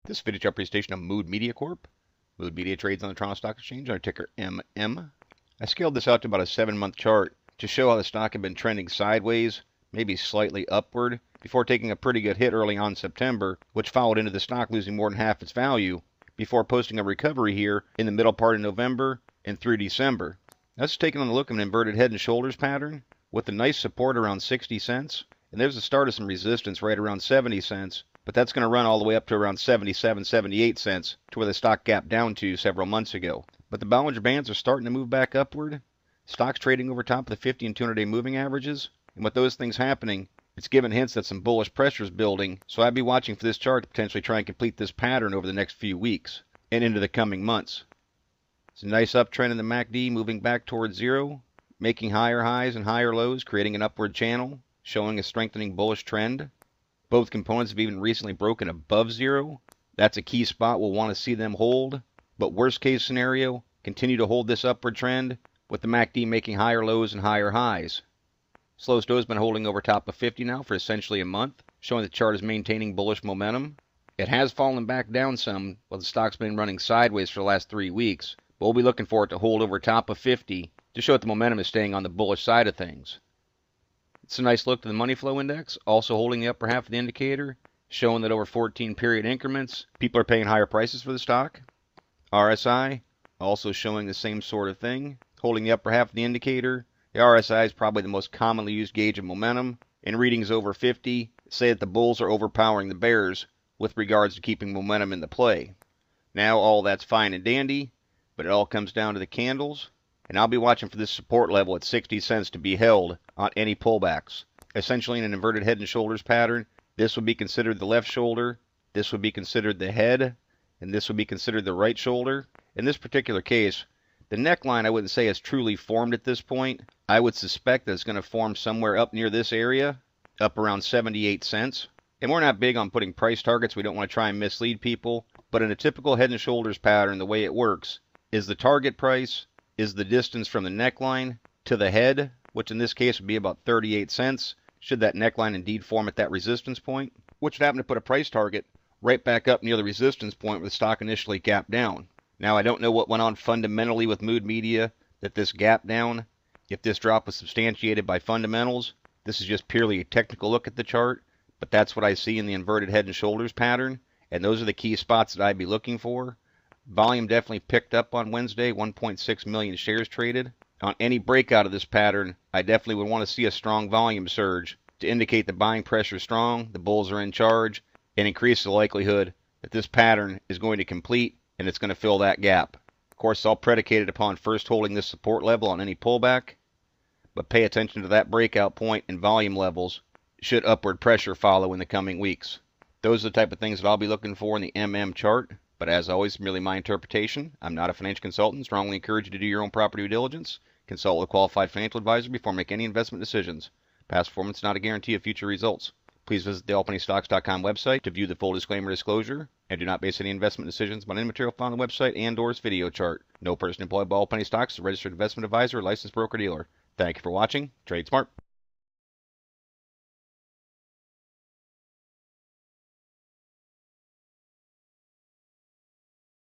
This video chart presentation of Mood Media Corp. Mood Media trades on the Toronto Stock Exchange under ticker MM. I scaled this out to about a 7-month chart to show how the stock had been trending sideways, maybe slightly upward, before taking a pretty good hit early on in September, which followed into the stock losing more than half its value, before posting a recovery here in the middle part of November and through December. That's taking a look at an inverted head and shoulders pattern with a nice support around 60 cents, and there's the start of some resistance right around 70 cents. But that's going to run all the way up to around 77, 78 cents to where the stock gapped down to several months ago. But the Bollinger Bands are starting to move back upward. Stock's trading over top of the 50 and 200-day moving averages. And with those things happening, it's giving hints that some bullish pressure is building. So I'd be watching for this chart to potentially try and complete this pattern over the next few weeks and into the coming months. It's a nice uptrend in the MACD moving back towards zero, making higher highs and higher lows, creating an upward channel, showing a strengthening bullish trend. Both components have even recently broken above zero. That's a key spot we'll want to see them hold. But worst case scenario, continue to hold this upward trend with the MACD making higher lows and higher highs. Slow Stow has been holding over top of 50 now for essentially a month, showing the chart is maintaining bullish momentum. It has fallen back down some, while the stock's been running sideways for the last 3 weeks. But we'll be looking for it to hold over top of 50 to show that the momentum is staying on the bullish side of things. It's a nice look to the money flow index, also holding the upper half of the indicator, showing that over 14 period increments, people are paying higher prices for the stock. RSI, also showing the same sort of thing, holding the upper half of the indicator. The RSI is probably the most commonly used gauge of momentum, and readings over 50 say that the bulls are overpowering the bears with regards to keeping momentum in the play. Now all that's fine and dandy, but it all comes down to the candles. And I'll be watching for this support level at 60 cents to be held on any pullbacks. Essentially in an inverted head and shoulders pattern, this would be considered the left shoulder, this would be considered the head, and this would be considered the right shoulder. In this particular case, the neckline I wouldn't say is truly formed at this point. I would suspect that it's going to form somewhere up near this area, up around 78 cents. And we're not big on putting price targets. We don't want to try and mislead people. But in a typical head and shoulders pattern, the way it works is the target price is the distance from the neckline to the head, which in this case would be about 38 cents, should that neckline indeed form at that resistance point, which would happen to put a price target right back up near the resistance point where the stock initially gapped down. Now, I don't know what went on fundamentally with Mood Media that this gap down, if this drop was substantiated by fundamentals. This is just purely a technical look at the chart, but that's what I see in the inverted head and shoulders pattern, and those are the key spots that I'd be looking for. Volume definitely picked up on Wednesday, 1.6 million shares traded. On any breakout of this pattern, I definitely would want to see a strong volume surge to indicate the buying pressure is strong, the bulls are in charge, and increase the likelihood that this pattern is going to complete and it's going to fill that gap. Of course, it's all predicated upon first holding this support level on any pullback, but pay attention to that breakout point and volume levels should upward pressure follow in the coming weeks. Those are the type of things that I'll be looking for in the MM chart. But as always, merely my interpretation. I'm not a financial consultant. Strongly encourage you to do your own proper due diligence. Consult with a qualified financial advisor before making any investment decisions. Past performance is not a guarantee of future results. Please visit the allpennystocks.com website to view the full disclaimer disclosure, and do not base any investment decisions on any material found on the website and/or its video chart. No person employed by All Penny Stocks is a registered investment advisor or licensed broker-dealer. Thank you for watching. Trade smart.